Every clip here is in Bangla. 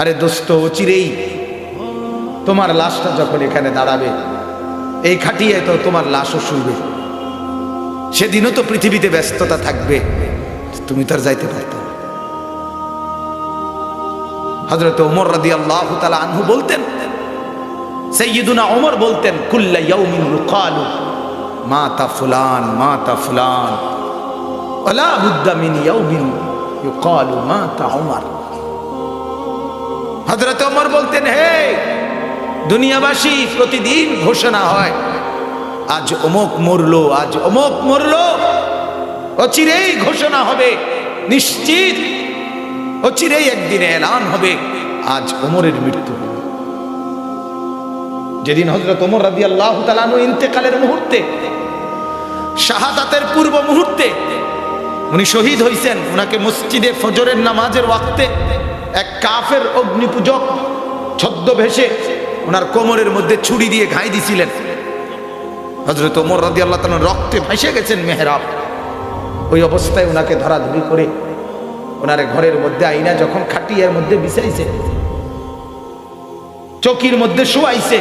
আরে দোস্ত, অচিরেই তোমার লাশটা যখন এখানে দাঁড়াবে, এই খাটিয়ে তো তোমার লাশও শুইবে। সেদিনও তো পৃথিবীতে ব্যস্ততা থাকবে, তুমি তো আর যাইতে পারতো না। হযরত ওমর রাদিয়াল্লাহু তাআলা আনহু বলতেন, সাইয়্যিদুনা ওমর বলতেন, কুল্লা ইয়াউমিন ইউকালু মাতা ফুলান মাতা ফুলান ওয়ালা বুদ্দা মিন ইয়াউমিন ইউকালু মাতা ওমর। হযরত ওমর বলতেন, হে দুনিয়াবাসী, প্রতিদিন ঘোষণা হয় আজ অমুক মরলো, আজ অমুক মরলো। অচিরেই ঘোষণা হবে, নিশ্চিত অচিরেই একদিনে এলান হবে আজ ওমরের মৃত্যু। যেদিন হযরত ওমর রাদিয়াল্লাহু তাআলা আনহু ইন্তেকালের মুহূর্তে, শাহাদাতের পূর্ব মুহূর্তে উনি শহীদ হয়েছেন, ওনাকে মসজিদে ফজরের নামাজের ওয়াক্তে এক কাফের অগ্নিপূজক ছদ্মবেশে ওনার কোমরের মধ্যে ছুরি দিয়ে ঘাই দিছিলেন। হযরত ওমর রাদিয়াল্লাহু তাআলা রক্তে ভেসে গেছেন মেহরাব। ওই অবস্থায় ওনাকে ধরাধরি করে ওনার ঘরের মধ্যে আইনা যখন খাটিয়ার মধ্যে বিছাইছে, চৌকির মধ্যে শোয়াইছে,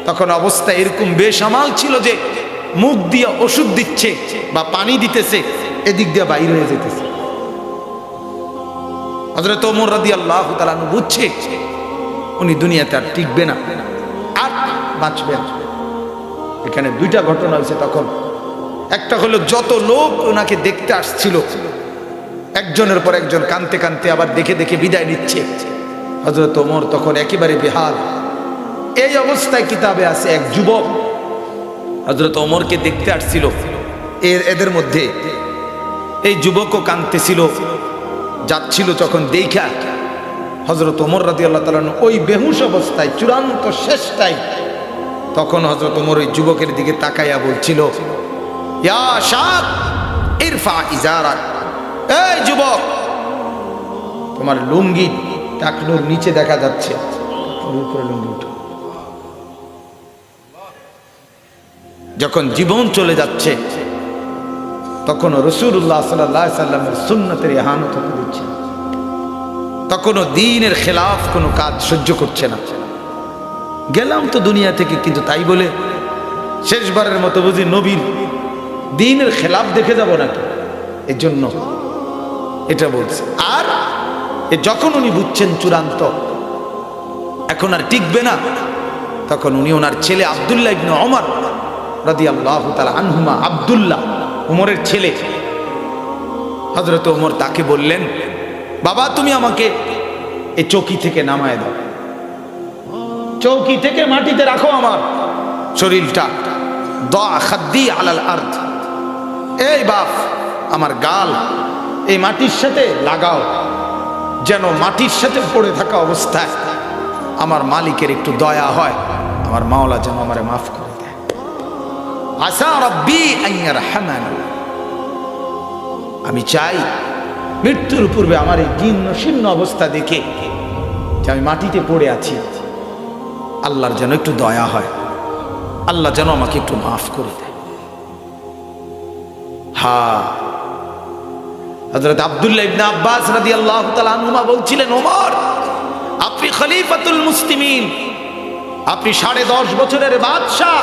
তখন অবস্থা এরকম বেসামাল ছিল যে মুখ দিয়ে ওষুধ দিচ্ছে বা পানি দিতেছে, এদিক দিয়ে বাইরে হয়ে যেতেছে। হযরত ওমর রাদিয়াল্লাহু তাআলা বুঝছে উনি দুনিয়াতে আর টিকবে না, আর বাঁচবে না। এখানে দুইটা ঘটনা হয়েছে তখন। একটা হলো, যত লোক ওনাকে দেখতে আসছিল একজনের পর একজন কানতে কানতে আবার দেখে দেখে বিদায় নিচ্ছে। হযরত ওমর তখন একেবারে বেহাল। এই অবস্থায় কিতাবে আছে এক যুবক হযরত ওমরকে দেখতে আসছিল। এদের মধ্যে এই যুবকও কানতেছিল, যাচ্ছিল। যখন দেখা হযরত ওমর রাদিয়াল্লাহু তাআলা ওই বেহুশ অবস্থায়, চূড়ান্ত শেষটাই, তখন হযরত ওমর ওই যুবকের দিকে তাকাইয়া বলছিল, ইয়া শাব ইরফা ইজারাক, এই যুবক, তোমার লুঙ্গি টাকনুর নিচে দেখা যাচ্ছে, উপরে লুঙ্গি উঠো। যখন জীবন চলে যাচ্ছে তখন রাসূলুল্লাহ সাল্লাল্লাহু আলাইহি সাল্লামের সুন্নতের ইহানত হতে দিচ্ছে, তখনও দ্বীনের খেলাফ কোনো কাজ সহ্য করছে না। গেলাম তো দুনিয়া থেকে, কিন্তু তাই বলে শেষবারের মতো বুঝি নবীর দ্বীনের খেলাফ দেখে যাব নাকি? এর জন্য এটা বলছে। আর যখন উনি বুঝছেন চূড়ান্ত এখন আর টিকবে না, তখন উনি ওনার ছেলে আব্দুল্লাহ ইবনে ওমর রাদিয়াল্লাহু তাআলা আনহুমা, আব্দুল্লাহ ওমরের ছেলে, হযরত ওমর তাকে বললেন, বাবা তুমি আমাকে এই চৌকি থেকে নামায় দাও, চৌকি থেকে মাটিতে রাখো আমার শরীরটা, দা খাদ্দি আলাল আরদ, এই বাপ আমার গাল এই মাটির সাথে লাগাও, যেন মাটির সাথে পড়ে থাকা অবস্থায় আমার মালিকের একটু দয়া হয়, আমার মাওলা যেন আমারে মাফ করে দেয়। আসা রাব্বি আন ইয়ারহামানি, আমি চাই মৃত্যুর পূর্বে আমার এই জীর্ণ শীর্ণ অবস্থা দেখে যে আমি মাটিতে পড়ে আছি, আল্লাহর যেন একটু দয়া হয়, আল্লাহ যেন আমাকে একটু মাফ করে দেয়। হ্যাঁ, হযরত আব্দুল্লাহ ইবনে আব্বাস রাদিয়াল্লাহু তাআলা আনহুমা বলছিলেন, ওমর আপনি খলিফাতুল মুসলিমিন, আপনি 10.5 বছরের বাদশাহ,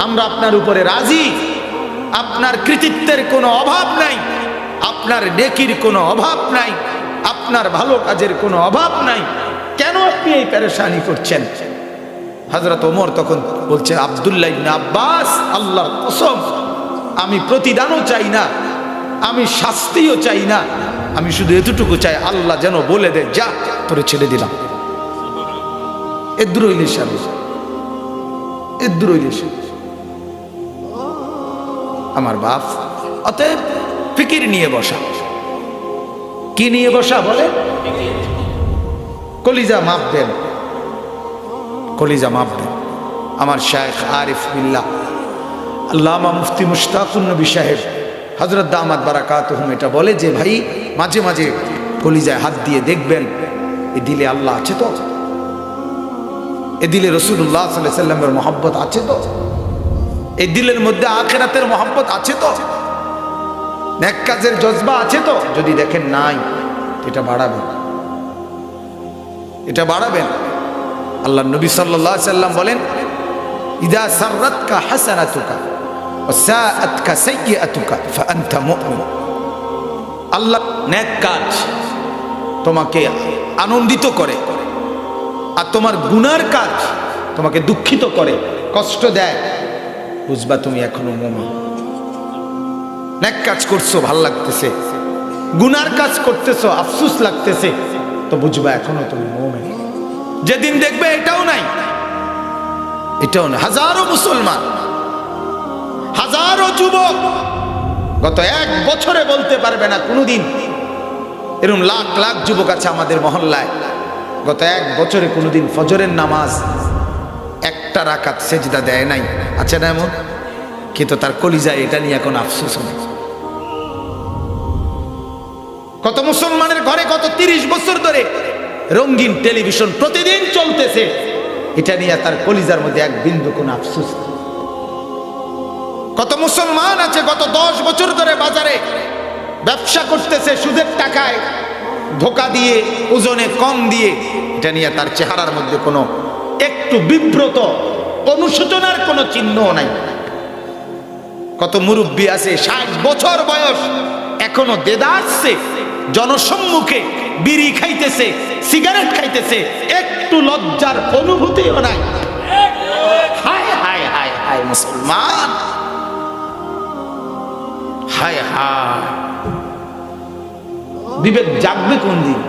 আমরা আপনার উপরে রাজি, আপনার কৃতিত্বের কোনো অভাব নাই, আপনার নেকির কোনো অভাব নাই, আপনার ভালো কাজের কোনো অভাব নাই, কেন আপনি এই পেরেশানি করছেন? হযরত ওমর তখন বলছে, আব্দুল্লাহ ইবনে আব্বাস, আল্লাহর কসম, আমি প্রতিদানও চাই না, আমি শাস্তিও চাই না, আমি শুধু এতটুকু চাই, আল্লাহ যেন বলে দেয়, যা তোরে ছেড়ে দিলাম। আমার বাপ। অতএব ফিকির নিয়ে বসা। কি নিয়ে বসা বলে? কলিজা মাপ দেন, কলিজা মাপ দেন। আমার শায়েখ আরিফ বিল্লাহ আল্লামা মুফতি মুশতাকুন নবী সাহেব হযরত দামাত বারাকাতুহুম এটা বলে যে, ভাই মাঝে মাঝে কলিজায় হাত দিয়ে দেখবেন এ দিলে আল্লাহ আছে তো, এ দিলে রাসূলুল্লাহ সাল্লাল্লাহু আলাইহি সাল্লামের মহব্বত আছে তো, এই দিলের মধ্যে আখিরাতের মহব্বত আছে তো, নেক কাজের জজবা আছে তো। যদি দেখেন নাই, এটা বাড়াবেন। এটা বাড়াবেন। আল্লাহ নবী সাল্লাল্লাহু আলাইহি সাল্লাম বলেন, ইদা সাররাতকা হাসানাতুকা ওয়া সাআতকা সাইয়্যাতুকা ফাআনতা মুমিন। আল্লাহ নেক কাজ তোমাকে আনন্দিত করে, আর তোমার গুনার কাজ তোমাকে দুঃখিত করে, কষ্ট দেয়, বুঝবা তুমি এখনো মুমিন। নেক কাজ করছো ভাল লাগতেছে, গুনার কাজ করতেছো আফসোস লাগতেছে, তো বুঝবা এখনো তুমি মুমিন। যেদিন দেখবে এটাও নাই, এটাও না, হাজারো মুসলমান, হাজারো যুবক গত 1 বছরে বলতে পারবে না কোনোদিন, এরকম লাখ লাখ যুবক আছে আমাদের মহল্লায়, গত 1 বছরে কোনোদিন ফজরের নামাজ একটা রাকাত সেজদা দেয় নাই। আছে না এমন? কিন্তু তার কলিজায় এটা নিয়ে এখন আফসোস নেই। কত মুসলমানের ঘরে গত 30 বছর ধরে রঙিন টেলিভিশন প্রতিদিন চলতেছে, এটা নিয়ে তার কলিজার মধ্যে এক বিন্দু কোনো আফসোস নেই। কত মুসলমান আছে গত 10 বছর ধরে বাজারে ব্যবসা করতেছে সুদের টাকায়, ধোকা দিয়ে, ওজনে কম দিয়ে, এটা নিয়ে তার চেহারার মধ্যে কোনো একটু বিব্রত অনুশোচনার কোনো চিহ্ন নাই। কত মুরব্বী আছে 60 বছর বয়স, এখনো দেদারছে, জনসম্মুখে বিড়ি খাইতেছে, সিগারেট খাইতেছে, একটু লজ্জার অনুভূতিও নাই। হায় হায় হায় হায় মুসলমান, হায় হায়, বিবেক জাগবে কোন দিন?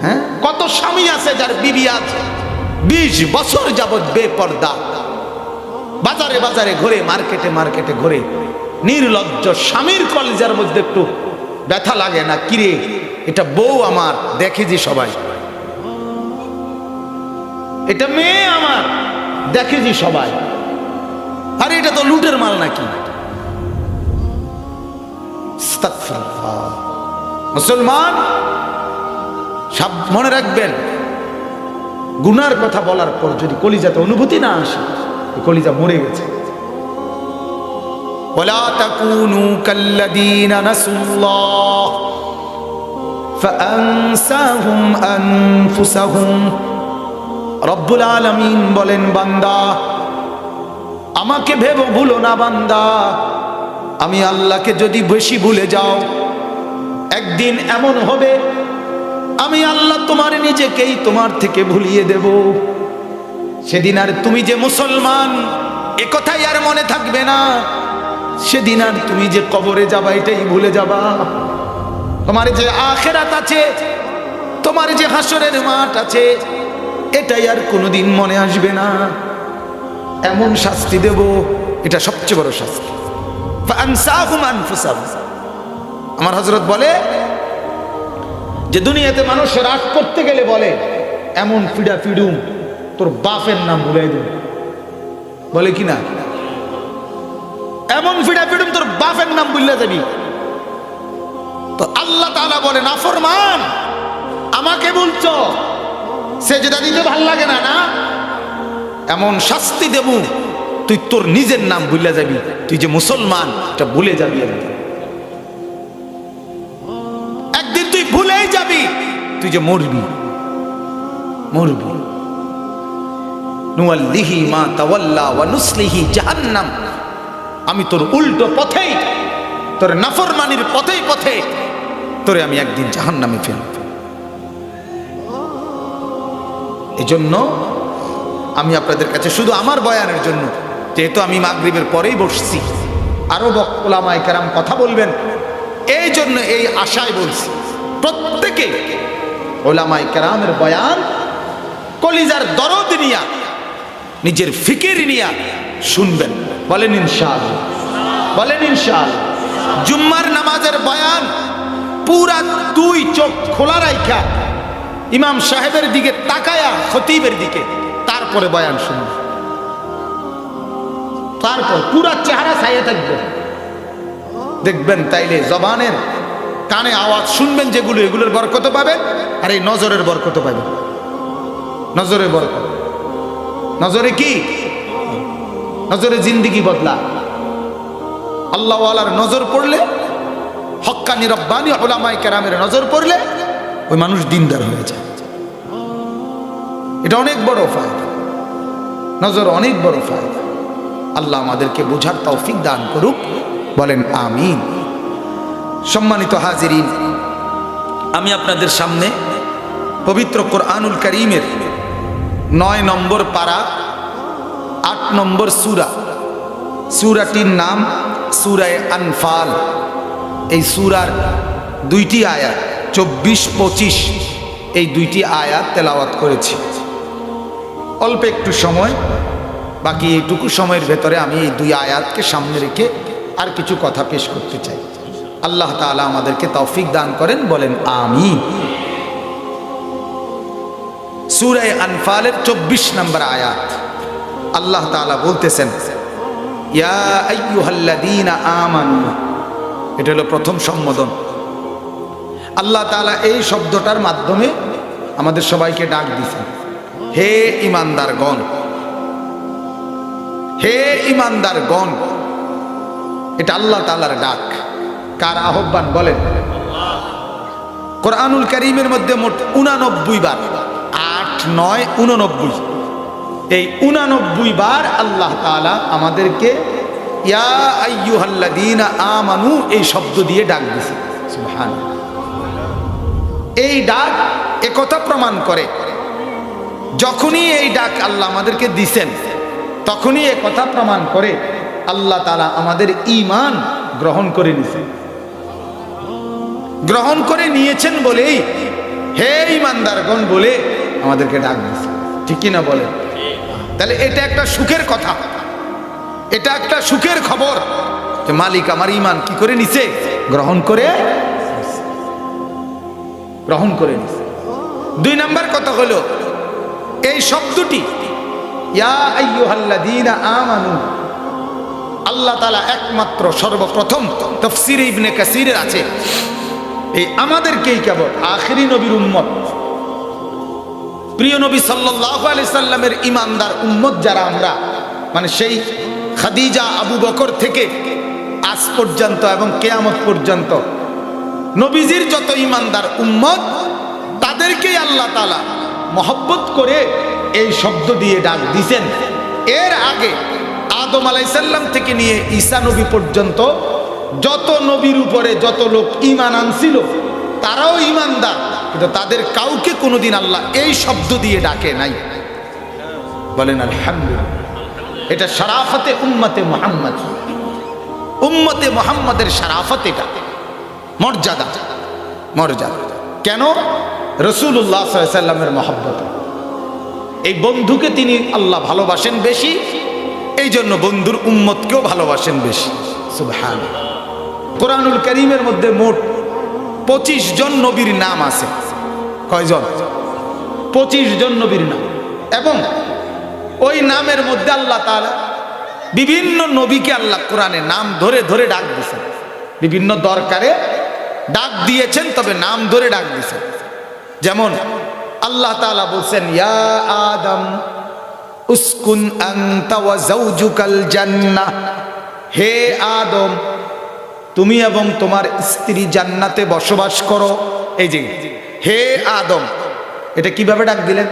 হ্যাঁ, কত স্বামী আছে যার বিবি আছে 20 বছর যাবৎ বেপর্দা, বাজারে বাজারে ঘুরে, মার্কেটে মার্কেটে ঘুরে, নির্লজ্জ স্বামীর কলেজার মধ্যে একটু ব্যথা লাগে না? কিরে, এটা বউ আমার, দেখে যে সবাই, এটা মেয়ে আমার, দেখে যে সবাই, আরে এটা তো লুটের মাল নাকি? মুসলমান সব মনে রাখবেন, গুনার কথা বলার পর যদি কলিজাতে অনুভূতি না আসে, কলিজা মরে গেছে। ওয়ালা তাকুনু কাল্লাযীনা নাসুল্লাহ ফাআনসাহুম আনফুসাহুম। রব্বুল আলামিন বলেন, বান্দা আমাকে ভেবো ভুলো না বান্দা, আমি আল্লাহকে যদি বেশি ভুলে যাও, একদিন এমন হবে আমি আল্লাহ তোমার নিজেকেই তোমার থেকে ভুলিয়ে দেব। সেদিন আর তুমি যে মুসলমান এ কথাই আর মনে থাকবে না, সেদিন আর তুমি যে কবরে যাবা এটাই ভুলে যাবা। তোমার যে আখিরাত আছে, তোমার যে হাসরের মাঠ আছে, এটাই আর কোনোদিন মনে আসবে না। এমন শাস্তি দেব, এটা সবচেয়ে বড় শাস্তি। ফাআনসাহুম আনফুসাহুম। আমার হযরত বলে যে দুনিয়াতে মানুষ রাগ করতে গেলে বলে, এমন ফিডা ফিডুম তোর বাপের নাম ভুলাই দেব, বলে কি না? এমন ফিডা ফিডুম তোর বাপের নাম ভুলে যাবি। তো আল্লাহ তাআলা বলে, নাফরমান আমাকে বলছো সেজদা দিতে ভাল লাগে না, না এমন শাস্তি দেব তুই তোর নিজের নাম ভুলে যাবি, তুই যে মুসলমান এটা ভুলে যাবি। একদিন তুই ভুলেই যাবি তুই যে মরবি, মরবি। নুওয়াল্লিহি মা তাওয়াল্লা ওয়া নুসলিহি জাহান্নাম। আমি তোর উল্টো পথেই, তোর নাফরমানির পথেই পথে তোরে আমি একদিন জাহান্নামে ফেলব। এজন্য আমি আপনাদের কাছে শুধু আমার বয়ানের জন্য, যেহেতু আমি মাগরিবের পরেই বসছি, আরো ওলামায়ে কেরাম কথা বলবেন, এই জন্য এই আশায় বলছি প্রত্যেকে ওলামায়ে কেরামের বয়ান কলিজার দরদ নিয়া, নিজের ফিকির নিয়া শুনবেন। বলেন ইনশাআল্লাহ, বলেন ইনশাআল্লাহ। জুম্মার নামাজের বয়ান পুরা 2 চোখ খোলা রাইখা ইমাম সাহেবের দিকে তাকায়া, খতিবের দিকে, তারপরে বয়ান শুনবেন। তারপর পুরা চেহারা ছাইয়া থাকবে, দেখবেন তাইলে জবানের কানে আওয়াজ শুনবেন যেগুলো, এগুলোর বরকত পাবেন, আর এই নজরের বরকত পাবেন। নজরের বরকত, নজরে কি? নজরে জিন্দেগি বদলা। আল্লাহ ওয়ালার নজর পড়লে, হক্কানি রব্বানি উলামায়ে কেরামের নজর পড়লে ওই মানুষ দিনদার হয়ে যায়। এটা অনেক বড় ফায়দা, নজর অনেক বড় ফায়দা। আল্লাহ আমাদেরকে বোঝার তৌফিক দান করুক, বলেন আমিন। সম্মানিত হাজিরিন, আমি আপনাদের সামনে পবিত্র কোরআনুল কারীমের 9 নম্বর পারা 8 নম্বর সূরা, সূরাটির নাম সূরায়ে আনফাল। এই সূরার 2টি আয়াত 24-25 এই 2টি আয়াত তেলাওয়াত করেছি। অল্প একটু সময়, বাকি এইটুকু সময়ের ভেতরে আমি এই 2 আয়াতকে সামনে রেখে আর কিছু কথা পেশ করতে চাই। আল্লাহ তাআলা আমাদেরকে তৌফিক দান করেন, বলেন আমিন। সূরা আনফালের 24 নম্বর আয়াত আল্লাহ তাআলা বলতেছেন, ইয়া আইয়ুহাল্লাযীনা আমানু। এটা হলো প্রথম সম্বোধন। আল্লাহ তাআলা এই শব্দটার মাধ্যমে আমাদের সবাইকে ডাক দিয়েছেন, হে ঈমানদারগণ, হে ঈমানদারগণ। এটা আল্লাহ তাআলার ডাক। কার আহ্বান বলেন? কোরআনুল কারীমের মধ্যে মোট 89 বার, 8, 9, 89, এই 89 বার আল্লাহ তাআলা আমাদেরকে ইয়া আইয়ুহাল্লাযীনা আমানু এই শব্দ দিয়ে ডাক দিয়েছে। সুবহানাল্লাহ। এই ডাক একথা প্রমাণ করে, যখনই এই ডাক আল্লাহ আমাদেরকে দিছেন তখনই একথা প্রমাণ করে আল্লাহ তাআলা আমাদের ঈমান গ্রহণ করে নিয়েছেন। গ্রহণ করে নিয়েছেন বলেই হে ঈমানদারগণ বলে আমাদেরকে ডাক দিয়েছে। ঠিক কি না বলেন? তাহলে এটা একটা সুখের কথা, এটা একটা সুখের খবর যে মালিক আমার ঈমান কি করে নিছে? গ্রহণ করে নিছে। 2 নম্বর কথা হলো এই শব্দটি ইয়া আইয়ুহাল্লাযীনা আমানু, আল্লাহ তাআলা একমাত্র সর্বপ্রথম তাফসীরে ইবনে কাসিরের আছে এই আমাদেরকেই কেবল আখিরি নবীর উম্মত, প্রিয় নবী সাল্লাল্লাহু আলাইহি সাল্লামের ঈমানদার উম্মত যারা আমরা, মানে সেই খাদিজা আবু বকর থেকে আজ পর্যন্ত এবং কিয়ামত পর্যন্ত নবীজির যত ঈমানদার উম্মত তাদেরকেই আল্লাহ তাআলা মহব্বত করে এই শব্দ দিয়ে ডাক দিয়েছেন। এর আগে আদম আলাইহিস সালাম থেকে নিয়ে ঈসা নবী পর্যন্ত যত নবীর উপরে যত লোক ঈমান আনছিল তারাও ঈমানদার, কিন্তু তাদের কাউকে কোনোদিন আল্লাহ এই শব্দ দিয়ে ডাকে নাই। বলেন আলহামদুলিল্লাহ। এটা শরাফতে উম্মতে মুহাম্মদ, উম্মতে মুহাম্মাদের শরাফত, এটা মর্যাদা। কেন? রাসূলুল্লাহ সাল্লাল্লাহু আলাইহি সাল্লামের মহব্বত। এই বন্ধুকে তিনি আল্লাহ ভালোবাসেন বেশি, এই জন্য বন্ধুর উম্মতকেও ভালোবাসেন বেশি। সুবহানাল্লাহ। কোরআনুল কারীমের মধ্যে মোট 25 জন নবীর নাম আছে। কয়জন? 25 জন নবীর নাম। এবং ওই নামের মধ্যে আল্লাহ তাআলা বিভিন্ন নবীকে আল্লাহ কোরআনে নাম ধরে ধরে ডাক দিয়েছেন, বিভিন্ন দরকারে ডাক দিয়েছেন, তবে নাম ধরে ডাক দিয়েছেন। যেমন আল্লাহ তাআলা বলছেন, ইয়া আদম উসকুন আনতা ওয়া যাওজুকাল জান্নাহ। হে আদম, তুমি এবং তোমার স্ত্রী জান্নাতে বসবাস করো। এই যে হে আদম, এটা কিভাবে ডাক দিলেন?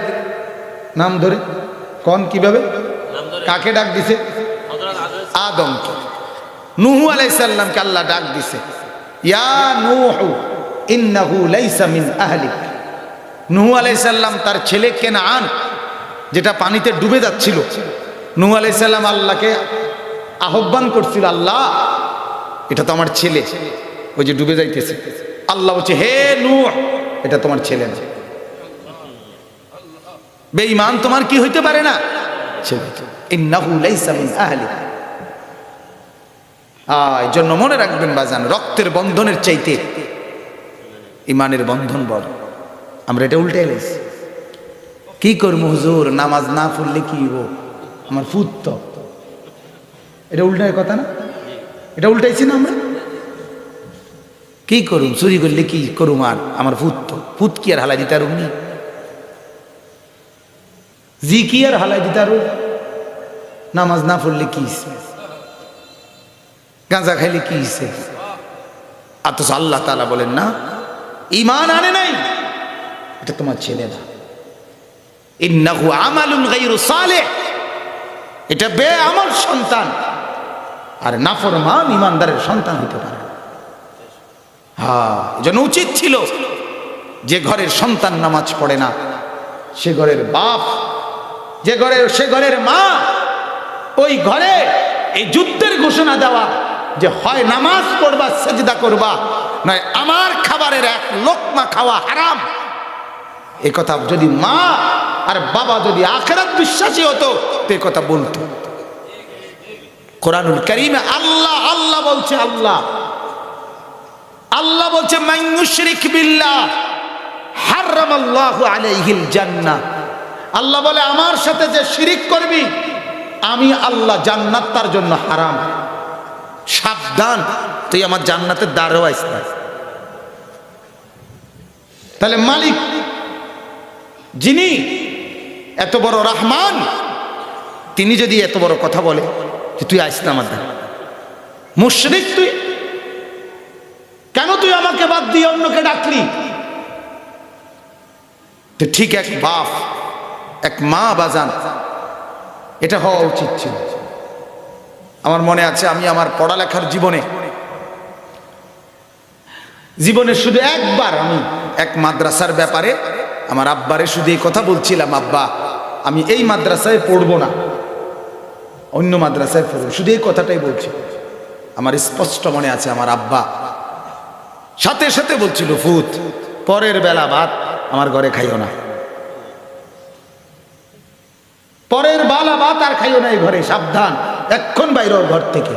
নাম ধরে। কোন কিভাবে? কাকে ডাক দিছে? আদমকে। নূহ আলাইহিস সালামকে আল্লাহ ডাক দিছে, ইয়া নূহ ইন্নাহু লাইসা মিন আহলিক। নূহ আলাইহিস সালাম তার ছেলে কেনান, যেটা পানিতে ডুবে যাচ্ছিল, নূহ আলাইহিস সালাম আল্লাহকে আহ্বান করছিল, আল্লাহ এটা তো আমার ছেলে, ওই যে ডুবে যাইতেছে। আল্লাহ বলছে, হে নূহ, এটা তোমার ছেলে না। বেঈমান তোমার কি হইতে পারে না? ছেলে। ইন্নাহু লাইসা মিন আহলিক। এই জন্য মনে রাখবেন বাজান, রক্তের বন্ধনের চাইতে ইমানের বন্ধন বড়। আমরা এটা উল্টে এলাইছি। কি করবো হুজুর, নামাজ না পড়লে কি হইব, আমার ফুত তো। এটা উল্টায় কথা না? এটা উল্টাইছি না আমরা? কি করুম, চুরি করলে কি করুম, আর আমার ফুত তো। ফুত কি আর হালাই দিতে আর উনি জি কি আর হালাই দিতে আর, নামাজ না পড়লে কি, গাঁজা খাইলে কি, অথচ আল্লাহ তাআলা বলেন না, ঈমান আনে নাই এটা তোমার ছেলে না। ইন্নাহু আমালুন গায়রু সালিহ, এটা বেআমল সন্তান। আর নাফরমান ইমানদারের সন্তান হতে পারে না। হ্যাঁ, এজন্য উচিত ছিল যে ঘরের সন্তান নামাজ পড়ে না, সে ঘরের বাপ, সে ঘরের মা, ওই ঘরে এই যুদ্ধের ঘোষণা দেওয়া যে হয় নামাজ পড়বা, সেজদা করবা, নয় আমার খাবারের এক লোকমা খাওয়া হারাম। এই কথা যদি মা আর বাবা যদি আখিরাত বিশ্বাসী হতো তো এই কথা বলতো। কোরআনুল কারীমে আল্লাহ আল্লাহ বলছে, আল্লাহ বলছে মান ইউশরিক বিল্লাহ হারামাল্লাহু আলাইহিল জান্নাহ। আল্লাহ বলে আমার সাথে যে শিরিক করবি আমি আল্লাহ জান্নাত তার জন্য হারাম। সাবধান, তুই আমার জান্নাতের দ্বারেও আইস না। তাহলে মালিক যিনি এত বড় রহমান, তিনি যদি এত বড় কথা বলে যে তুই আইস না আমার দ্বারে, মুশরিক তুই, কেন তুই আমাকে বাদ দিয়ে অন্যকে ডাকলি? তো ঠিক এক বাপ এক মা বাজান এটা হওয়া উচিত ছিল। আমার মনে আছে আমি আমার পড়ালেখার জীবনে শুধু একবার আমি এক মাদ্রাসার ব্যাপারে আমার আব্বারে শুধু এই কথা বলছিলাম, আব্বা আমি এই মাদ্রাসায় পড়বো না, অন্য মাদ্রাসায় পড়বো, শুধু এই কথাটাই বলছি। আমার স্পষ্ট মনে আছে আমার আব্বা সাথে সাথে বলছিল, ফুত পরের বেলা ভাত আমার ঘরে খাইও না, পরের বেলা ভাত আর খাইও না এই ঘরে, সাবধান, এক্ষণ বাইরে ঘর থেকে,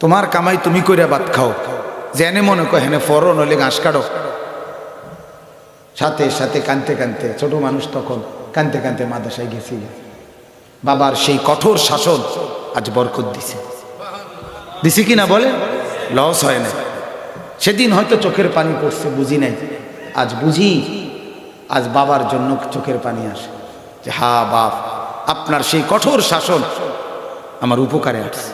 তোমার কামাই তুমি কইরা ভাত খাও, জেনে মনে কয় হেনে ফরো নইলে ঘাস কাটো। সাথে সাথে কানতে কানতে, ছোট মানুষ তখন, কানতে কানতে মাদ্রাসায় গেছি। বাবার সেই কঠোর শাসন আজ বরকত দিছে কিনা বলে, লস হয় না। সেদিন হয়তো চোখের পানি পড়ছে, বুঝি নাই, আজ বুঝি, আজ বাবার জন্য চোখের পানি আসে যে হা বাপ আপনার সেই কঠোর শাসন আমার উপকারে আসছে।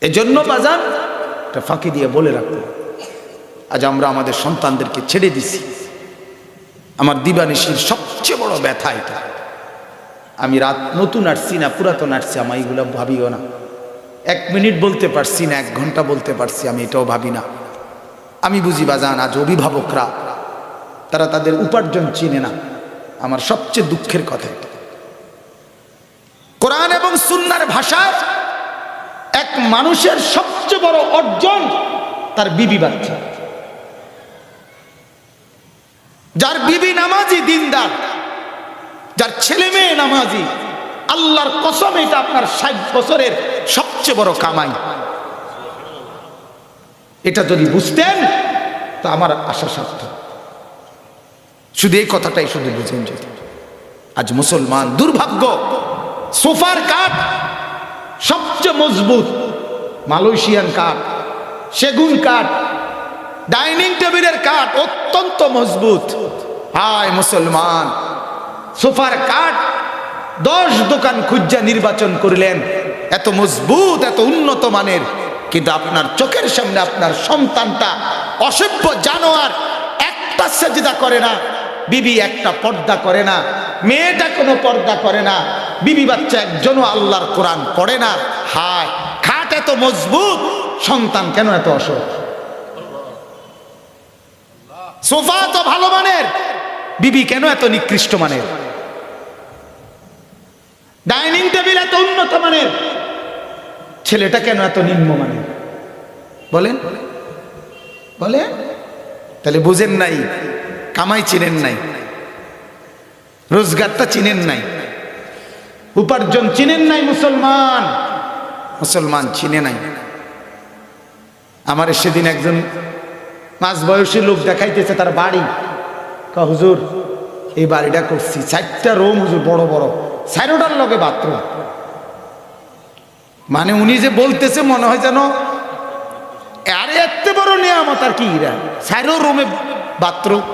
এজন্য বাজান এটা ফাঁকি দিয়ে বলে রাখবো, আজ আমরা আমাদের সন্তানদেরকে ছেড়ে দিছি। আমার দিবানিশির সবচেয়ে বড় ব্যথা এটা। আমি রাত নতুন আসছি না পুরাতন আসছি, আমার এইগুলো ভাবিও না। 1 মিনিট বলতে পারছি না, 1 ঘন্টা বলতে পারছি, আমি এটাও ভাবি না। আমি বুঝি বাজান আজ অভিভাবকরা তারা তাদের উপার্জন চিনে না। আমার সবচেয়ে দুঃখের কথা, কোরআন এবং সুন্নাহর ভাষায় এক মানুষের সবচেয়ে বড় অর্জন তার বিবি বাচ্চা। যার বিবি নামাজি দিনদার, যার ছেলে মেয়ে নামাজি, আল্লাহর কসম এটা আপনার 60 বছরের সবচেয়ে বড় কামাই। এটা যদি বুঝতেন তো আমার আশা সার্থক। শুধু এই কথাটাই শুধু বুঝেন যদি। আজ মুসলমান দুর্ভাগ্য, সোফার কাঠ সবচেয়ে মজবুত, মালয়েশিয়ান কাঠ, সেগুন কাঠ, ডাইনিং টেবিলের কাঠ অত্যন্ত মজবুত। হায় মুসলমান, সোফার কাঠ 10 দোকান খুঁজা নির্বাচন করলেন, এত মজবুত এত উন্নত মানের, কিন্তু আপনার চোখের সামনে আপনার সন্তানটা অসভ্য জানোয়ার, একটা সেজদা করে না, বিবি একটা পর্দা করে না, মেয়েটা কোনো পর্দা করে না, বিবি বাচ্চা একজনও আল্লাহর কোরআন পড়ে না। হায়, খাট এত মজবুত, সন্তান কেন এত অসৎ? সোফা তো ভালো মানের, বিবি কেন এত নিকৃষ্ট মানের? ডাইনিং টেবিল এত উন্নত মানের, ছেলেটা কেন এত নিম্ন মানের? বলেন বলেন। তাহলে বুঝেন নাই, কামাই চিনেন নাই, রোজগারটা চিনেন নাই, উপার্জন চিনেন নাই। মুসলমান চিনে নাই। আমার সেদিন একজন মাঝ বয়সী লোক দেখাইতেছে তার বাড়ি, হুজুর এই বাড়িটা করছি, 4টা রুম হুজুর, বড় বড়, 4টার লগে বাথরুম। মানে উনি যে বলতেছে মনে হয় যেন আরে এত বড় নিয়ামত আর কি, 4 রুমে বাথরুম,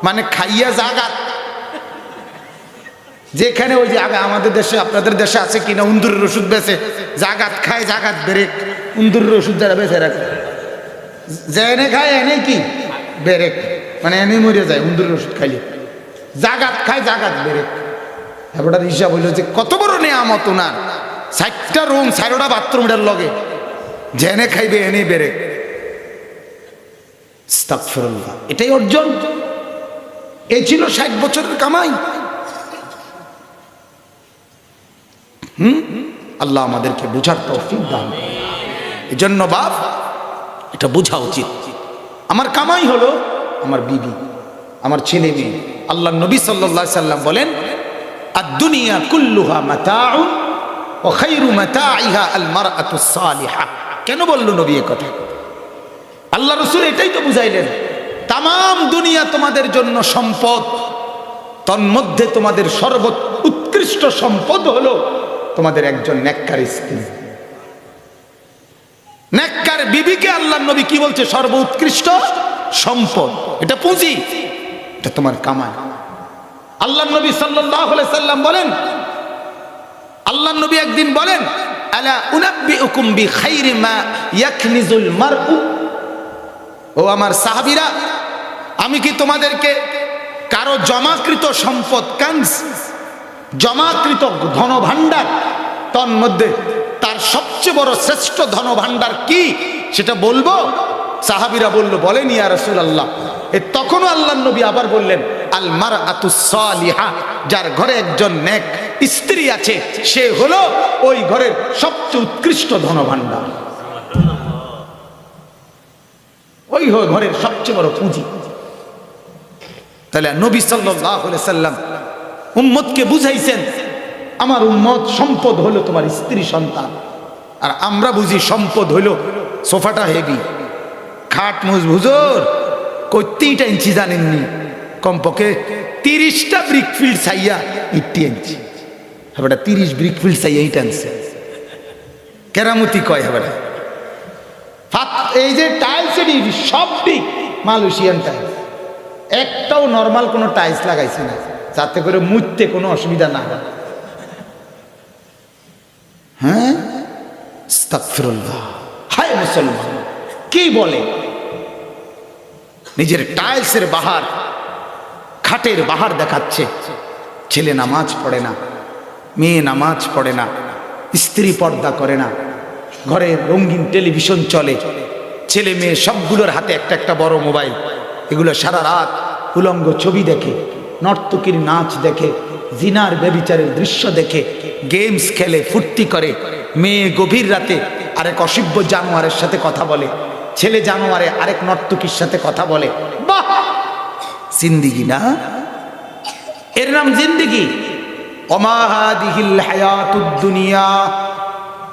মানে খাইয়া জাগাত। যেখানে ওই যে আগে আমাদের দেশে, আপনাদের দেশে আছে কিনা, উন্দুরের ওষুধ বেছে, জাগাত খায়, জাগাত বেড়ে, উন্দুরের ওষুধ যারা বেছে রাখে, যে এনে খায় এনে কি বেরেক, মানে এনে মরে যায় উন্দুরের ওষুধ খাইলে, জাগাত খায় জাগাত বেরেক। এবার হিসাব হইল যে কত বড় নেয়ামত ওনার, 60টা রুম 4টা বাথরুমের লগে, জেনে খাইবে এনে বেরেক। আস্তাগফিরুল্লাহ, এটাই অর্জন। এই ছিল 60 বছরের কামাই। আল্লাহ আমাদেরকে বুঝার তৌফিক দান। এই জন্য বাপ এটা বোঝা উচিত, আমার কামাই হলো আমার বিবি, আমার ছেলে মেয়ে। আল্লাহ নবী সাল্লাল্লাহু আলাইহি সাল্লাম বলেন, আদ-দুনিয়া কুল্লুহা মাতাউন ওয়া খায়রু মাতাইহা আল-মারআতুস সালিহা। কেন বলল নবী এই কথা? আল্লাহ রাসূল এটাই তো বুঝাইলেন, তাম দুনিয়া তোমাদের জন্য সম্পদ, তন্মধ্যে তোমাদের সর্বোৎকৃষ্ট সম্পদ হলো তোমাদের একজন নেককার স্ত্রী। নেককার বিবিকে আল্লাহ নবী কি বলছে? সর্বোৎকৃষ্ট সম্পদ, এটা পুঁজি, এটা তোমার কামাই। আল্লাহ নবী সাল্লাল্লাহু আলাইহি সাল্লাম বলেন, আল্লাহ নবী একদিন বলেন, আলা উনাব্বিউকুম বিখাইরি মা ইয়াকনিজুল মারউ। ও আমার সাহাবীরা, আমি কি তোমাদেরকে কারো জমাকৃত সম্পদ, কানজ, জমাকৃত ধনভাণ্ডার, তন্মধ্যে তার সবচেয়ে বড় শ্রেষ্ঠ ধনভাণ্ডার কি সেটা বলবো? সাহাবীরা বলল, বলেন ইয়া রাসূলুল্লাহ। তখনও আল্লাহর নবী আবার বললেন, আল মারআতুস সালিহা, যার ঘরে একজন নেক স্ত্রী আছে সে হলো ওই ঘরের সবচেয়ে উৎকৃষ্ট ধনভাণ্ডার, ওই ঘরের সবচেয়ে বড় পুঁজি। তাহলে নবী সাল্লাল্লাহু আলাইহি সাল্লাম উম্মতকে বুঝাইছেন, আমার উম্মত সম্পদ হলো তোমার স্ত্রী সন্তান। আর আমরা বুঝি সম্পদ হলো সোফাটা হেভি, খাট হুজুর কইতেইটা ইঞ্চি জানেননি, কমপক্ষে 30টা ব্রিকফিল্ড চাইয়া 80 ইঞ্চি, এবার 30 ব্রিকফিল্ড চাইয়া 8 আনছে, কেরামতি কয় এবার। এই যে টাইলস সবটি মালয়েশিয়ান টাইলস, একটাও নর্মাল কোনো টাইলস লাগাইছে না, যাতে করে মুছতে কোনো অসুবিধা না হয়। হ্যাঁ, আস্তাগফিরুল্লাহ। হায় মুসলমান, কি বলে? নিজের টাইলসের বাহার, খাটের বাহার দেখাচ্ছে। ছেলে নামাজ পড়ে না, মেয়ে নামাজ পড়ে না, স্ত্রী পর্দা করে না, ঘরে রঙিন টেলিভিশন চলে, ছেলে মেয়ে সবগুলোর হাতে একটা একটা বড় মোবাইল, এগুলো সারা রাত উলঙ্গ ছবি দেখে, নর্তকীর নাচ দেখে, জিনার ব্যভিচারের দৃশ্য দেখে, গেমস খেলে, ফুর্তি করে। মেয়ে গভীর রাতে আরেক অসভ্য জানোয়ারের সাথে কথা বলে, ছেলে জানোয়ারে আরেক নর্তকীর সাথে কথা বলে। বাহ, জিন্দেগি না? এর নাম জিন্দেগি। ওমা হাদিহিল হায়াতুদ দুনিয়া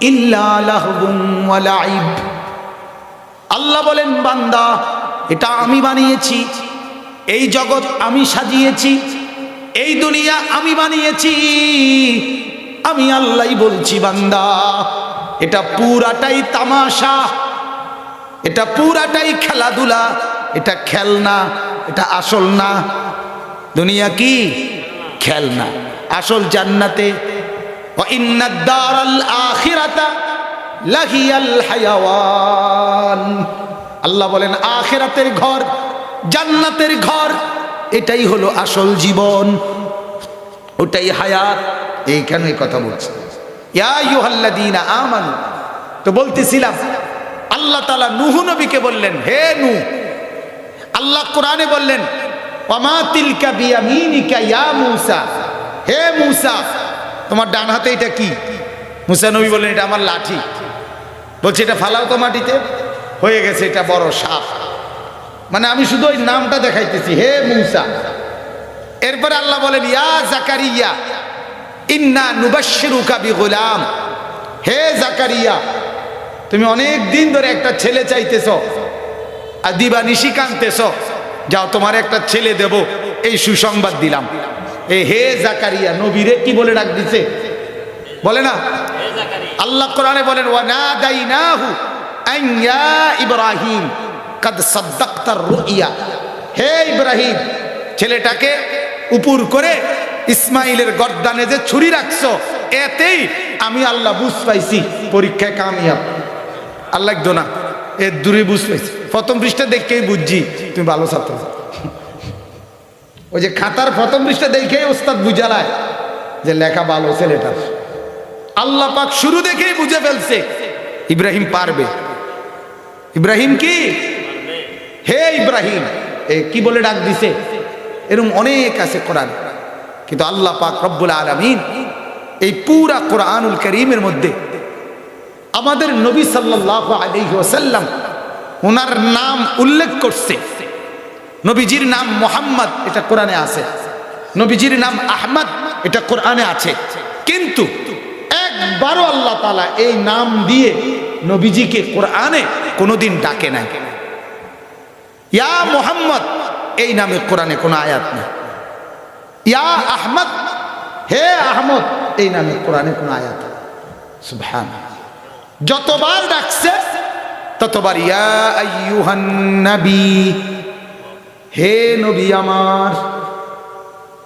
ইল্লা লাহবুন ওয়া লাইব। আল্লাহ বলেন, বান্দা, এটা আমি বানিয়েছি, এই জগৎ আমি সাজিয়েছি, এই দুনিয়া আমি বানিয়েছি, আমি আল্লাহই বলছি বান্দা, এটা পুরাটাই তামাশা, এটা পুরাটাই খেলাধুলা, এটা খেলনা, এটা আসল না। দুনিয়া কি? খেলনা। আসল জান্নাতে ওয়া ইন্নাদ দারাল আখিরাতা লাহিয়াল হায়াওয়ান। আল্লাহ বলেন, আখিরাতের ঘর, জান্নাতের ঘর, এটাই হলো আসল জীবন, ওটাই হায়াত। এইখানে কথা বলছে, ইয়া আইয়ুহাল্লাযীনা আমানু। তো বলতেছিলাম, আল্লাহ তাআলা নূহ নবীকে বললেন, হে নূহ, আল্লাহ কোরআনে বললেন, ওয়ামা তিলকা বিয়ামিনিকা ইয়া মূসা। হে মূসা, তোমার ডান হাতে এটা কি? মূসা নবী বললেন, এটা আমার লাঠি। বলছে, এটা ফালাও তো মাটিতে। হয়ে গেছে এটা বড় সাপ। মানে আমি শুধু ওই নামটা দেখাইতেছি, হে মূসা। এরপরে আল্লাহ বলেন, ইয়া জাকারিয়া ইন্না নুবাশশিরুকা বিগুলাম। হে জাকারিয়া, তুমি অনেক দিন ধরে একটা ছেলে চাইতেছো আর দিবানিশি কাঁদতেছো, যাও তোমার একটা ছেলে দেব, এই সুসংবাদ দিলাম। হে জাকারিয়া, নবীরে কি বলে ডাক দিছে? বলে না? আল্লাহ কোরআনে বলেন, ওয়া নাদাইনাহু আন ইয়া ইব্রাহিম কাদ সাদ্দাকতার রুইয়া। হে ইব্রাহিম, ছেলেটাকে উপর করে ইসমাইলের গর্দানে যে ছুরি রাখছো, এতেই আমি আল্লাহ বুঝ পাইছি পরীক্ষায় কামিয়াব। আল্লাহ একদো না, এর দূরে বুঝ পাইছি, প্রথম পৃষ্ঠা দেখেই বুঝছি তুমি ভালো ছাত্র। ওই যে খাতার প্রথম পৃষ্ঠা দেখেই ওস্তাদ বুঝালায় যে লেখা ভালো ছেলেটার। আল্লাহ পাক শুরু দেখেই বুঝে ফেলছে ইব্রাহিম পারবে। ইব্রাহিম কি, হে ইব্রাহিম, কি বলে ডাক দিছে, এরকম অনেক আছে কোরআন। কিন্তু আল্লাহ পাক রব্বুল আলামিন এই পুরা কোরআনুল কারীমের মধ্যে আমাদের নবী সাল্লাল্লাহু আলাইহি ওয়াসাল্লাম ওনার নাম উল্লেখ করছে। নবীজির নাম মুহাম্মদ, এটা কোরআনে আছে। নবীজির নাম আহমদ, এটা কোরআনে আছে। কিন্তু একবারও আল্লাহ তাআলা এই নাম দিয়ে নবীজিকে কোরআনে কোনোদিন ডাকে নাই। ইয়া মুহাম্মদ এই নামে কোরআনে কোনো আয়াত নেই। ইয়া আহমদ, হে আহমদ এই নামে কোরআনে কোনো আয়াত নেই। সুবহানাল্লাহ। যতবার ডাকছে ততবার ইয়া আইয়ুহান নবী, হে নবী আমার।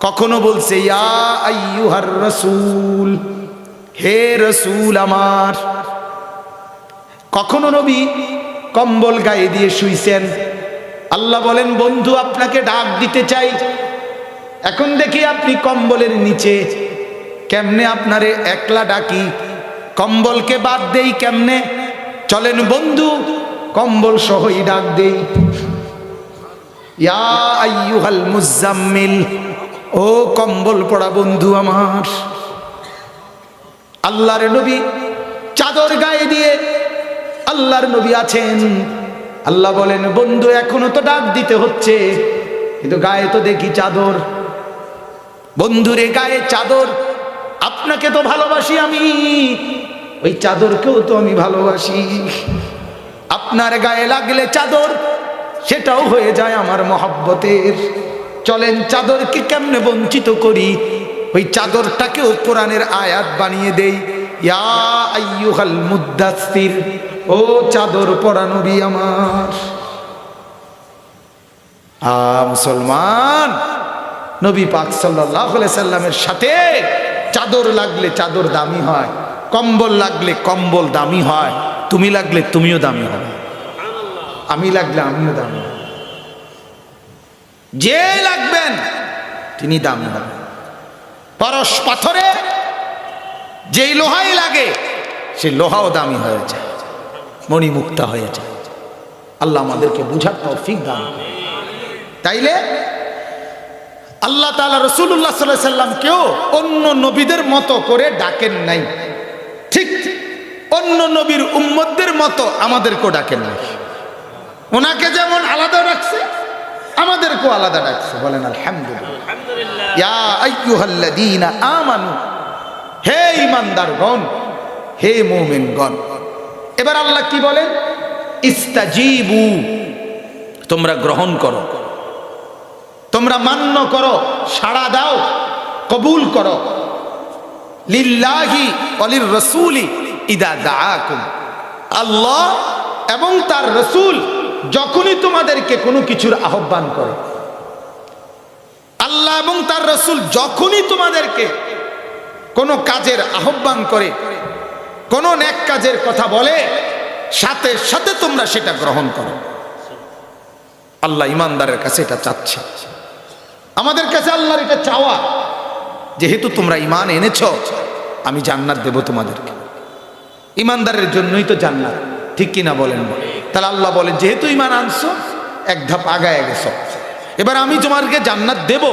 কখনো বলছে ইয়া আইয়ুহার রাসূল, হে রাসূল আমার। কখনো নবী কম্বল গায়ে দিয়ে শুইছেন, আল্লাহ বলেন বন্ধু আপনাকে ডাক দিতে চাই। এখন দেখি আপনি কম্বলের নিচে, কেমনে আপনারে একলা ডাকি, কম্বলকে বাদ দেই কেমনে, চলেন বন্ধু কম্বল সহই ডাক দেই। ইয়া আইয়ুহাল মুজাম্মিল, ও কম্বল পড়া বন্ধু আমার। আল্লাহর নবী চাদর গায়ে দিয়ে আল্লাহর নবী আছেন। আল্লাহ বলেন বন্ধু এখনো তো ডাক দিতে হচ্ছে, কিন্তু গায়ে তো দেখি চাদর। বন্ধুরে গায়ে চাদর, আপনাকে তো ভালোবাসি আমি, ওই চাদরকেও তো আমি ভালোবাসি। আপনার গায়ে লাগলে চাদর, সেটাও হয়ে যায় আমার মহব্বতের। চলেন চাদরকে কেমনে বঞ্চিত করি, ওই চাদরটাকেও কোরআনের আয়াত বানিয়ে দেই। ইয়া আইয়ুহাল মুদ্দাসসির, ও চাদর পরা নবী আমার। মুসলমান, নবী পাক সাল্লাল্লাহু আলাইহি সাল্লামের সাথে চাদর লাগলে চাদর দামি হয়, কম্বল লাগলে কম্বল দামি হয়, তুমি লাগলে তুমিও দামি হবে, আমি লাগলে আমিও দামি হব, যে লাগবেন তিনি দামি হবেন। পরশ পাথরে যেই লোহাই লাগে সেই লোহাও দামি হয়ে যায়, মণিমুক্তা হয়ে যায়। আল্লাহ আমাদেরকে বুঝার তৌফিক দান। তাইলে আল্লাহ তাআলা রাসূলুল্লাহ সাল্লাল্লাহু আলাইহি সাল্লামকেও অন্য নবীদের মতো করে ডাকেন নাই, ঠিক অন্য নবীর উম্মতদের মতো আমাদেরকেও ডাকেন নাই। ওনাকে যেমন আলাদা ডাকছে, আমাদেরকেও আলাদা ডাকছে। বলেন আলহামদুলিল্লাহ। ইয়া আইয়ুহাল্লাযীনা আমানু, হে ঈমানদারগণ, হে মুমিনগণ। এবার আল্লাহ কি বলেন, ইস্তাজিবু, তোমরা গ্রহণ করো, তোমরা মান্য করো, সাড়া দাও, কবুল করো। লিল্লাহি ওয়ালির রাসূলি ইদা দাআকুম, আল্লাহ এবং তার রাসূল যখনই তোমাদেরকে কোনো কিছুর আহ্বান করে, আল্লাহ এবং তার রাসূল যখনই তোমাদেরকে কোনো কাজের আহ্বান করে, কোনো নেক কাজের কথা বলে, সাথে সাথে তোমরা সেটা গ্রহণ করো। আল্লাহ ইমানদারের কাছে এটা চাচ্ছে, আমাদের কাছে আল্লাহর এটা চাওয়া, যেহেতু তোমরা ঈমান এনেছো আমি জান্নাত দেব তোমাদেরকে। ইমানদারের জন্যই তো জান্নাত, ঠিক কিনা বলেন? তাহলে আল্লাহ বলেন যেহেতু ঈমান আনছো, এক ধাপ আগায় গেছো, এবার আমি তোমাদেরকে জান্নাত দেব।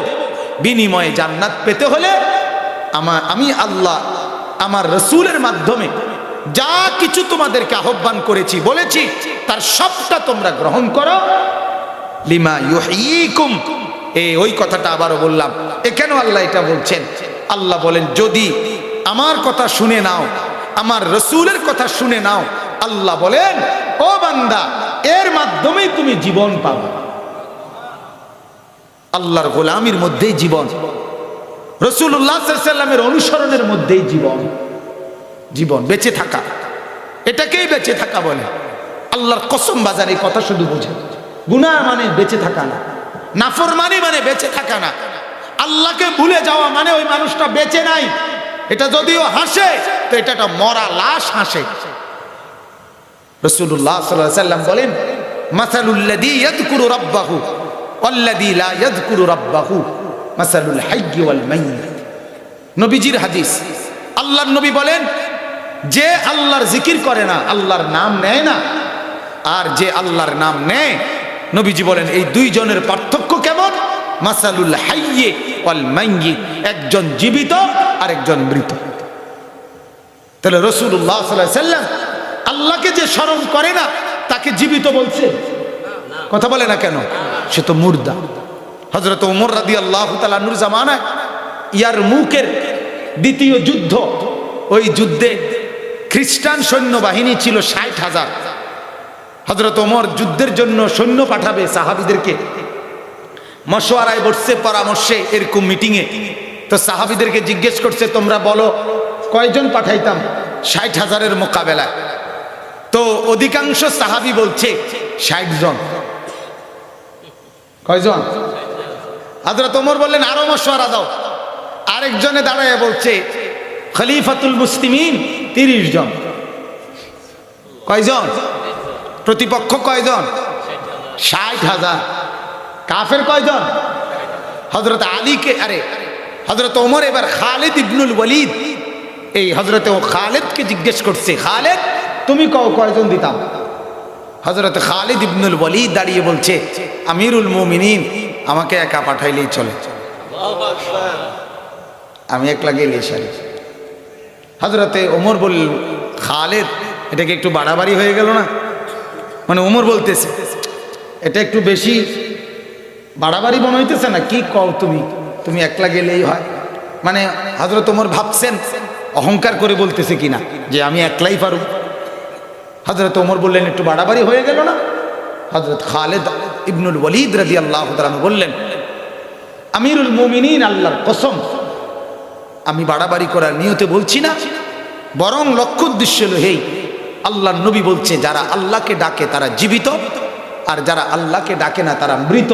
বিনিময়ে জান্নাত পেতে হলে আমি আল্লাহ আমার রাসূলের মাধ্যমে যা কিছু তোমাদেরকে আহ্বান করেছি, বলেছি, তার সবটা তোমরা গ্রহণ করো। লিমা ইউহয়িকুম, ওই কথাটা আবারও বললাম। এখানে আল্লাহ এটা বলছেন, আল্লাহ বলেন যদি আমার কথা শুনে নাও, আমার রাসূলের কথা শুনে নাও, আল্লাহ বলেন ও বান্দা, এর মাধ্যমেই তুমি জীবন পাবে। আল্লাহর গোলামির মধ্যেই জীবন, রাসূলুল্লাহ সাল্লাল্লাহু আলাইহি ওয়াসাল্লামের অনুসরণের মধ্যেই জীবন। জীবন বেঁচে থাকা, এটাকেই বেঁচে থাকা বলে। আল্লাহর কসম বাজার এই কথা শুধু বোঝে, গুনাহ মানে বেঁচে থাকা না, নাফরমানি মানে বেঁচে থাকা না, আল্লাহকে ভুলে যাওয়া মানে ওই মানুষটা বেঁচে নাই। এটা যদিও হাসে তো এটা একটা মরা লাশ হাসে। রাসূলুল্লাহ সাল্লাল্লাহু আলাইহি ওয়াসাল্লাম বলেন মাসালুল্লাযী ইয়াযকুরু রাব্বাহু ওয়াল্লাযী লা ইয়াযকুরু রাব্বাহু মাসালুল হাইয়্যি ওয়াল মাইয়্যিত। নবীজির হাদিস, আল্লাহর নবী বলেন, যে আল্লাহর জিকির করে না, আল্লাহর নাম নেয় না, আর যে আল্লাহর নাম নেয়, নবীজি বলেন এই দুইজনের পার্থক্য কেমন? মাসালুল হাইয়্যি ওয়াল মাইয়্যিত, একজন জীবিত আর একজন মৃত। তাহলে রাসূলুল্লাহ সাল্লাল্লাহু আলাইহি সাল্লাম আল্লাহকে যে স্মরণ করে না তাকে জীবিত বলছে? কথা বলে না কেন? সে তো মুর্দা। হযরত ওমর রাদিয়াল্লাহু তাআলা আনহুর জামানায় ইয়ারমুকের দ্বিতীয় যুদ্ধ, ওই যুদ্ধে খ্রিস্টান সৈন্যবাহিনী ছিল ৬০,০০০। হযরত ওমর যুদ্ধের জন্য সৈন্য পাঠাবে, সাহাবীদেরকে মশওয়ারায় বসছে, পরামর্শে, এরকম মিটিংয়ে। তো সাহাবীদেরকে জিজ্ঞেস করছে, তোমরা বলো কয়জন পাঠাইতাম ৬০,০০০-এর মোকাবেলায়? তো অধিকাংশ সাহাবী বলছে ৬০ জন। কয়জন? হযরত ওমর বললেন আরো মশওয়ারা দাও। আরেকজনে দাঁড়ায় বলছে খলিফাতুল মুসলিমিন ৩০ জন। কয়জন? প্রতিপক্ষ কয়জন? ৬০,০০০। কাফের কয়জন? হযরত আলীকে, আরে হযরত ওমর এবার খালিদ ইবনুল ওয়ালিদ, এই হযরত খালিদকে জিজ্ঞেস করছে, খালিদ তুমি কয়জন দিতাম? হযরত খালিদ ইবনুল ওয়ালিদ দাঁড়িয়ে বলছে, আমিরুল মুমিনিন, আমাকে একা পাঠাইলেই চলে, আমি একলা গেলেই সারি। হযরতে ওমর বললেন, খালিদ এটাকে একটু বাড়াবাড়ি হয়ে গেল না? মানে ওমর বলতেছে এটা একটু বেশি বাড়াবাড়ি মনে হইতেছে না? কি কও তুমি, তুমি একলা গেলেই হয়। মানে হযরত ওমর ভাবছেন অহংকার করে বলতেছে কিনা যে আমি একলাই পারব। হযরত ওমর বললেন একটু বাড়াবাড়ি হয়ে গেল না? হযরত খালিদ ইবনুল ওয়ালিদ রাদিয়াল্লাহু তাআলা বললেন, আমিরুল মুমিনিন, আল্লাহর কসম, আমি বাড়াবাড়ি করার নিয়তে বলছি না, বরং লক্ষ্য উদ্দেশ্য হলো এই আল্লাহর নবী বলছে যারা আল্লাহকে ডাকে তারা জীবিত, আর যারা আল্লাহকে ডাকে না তারা মৃত।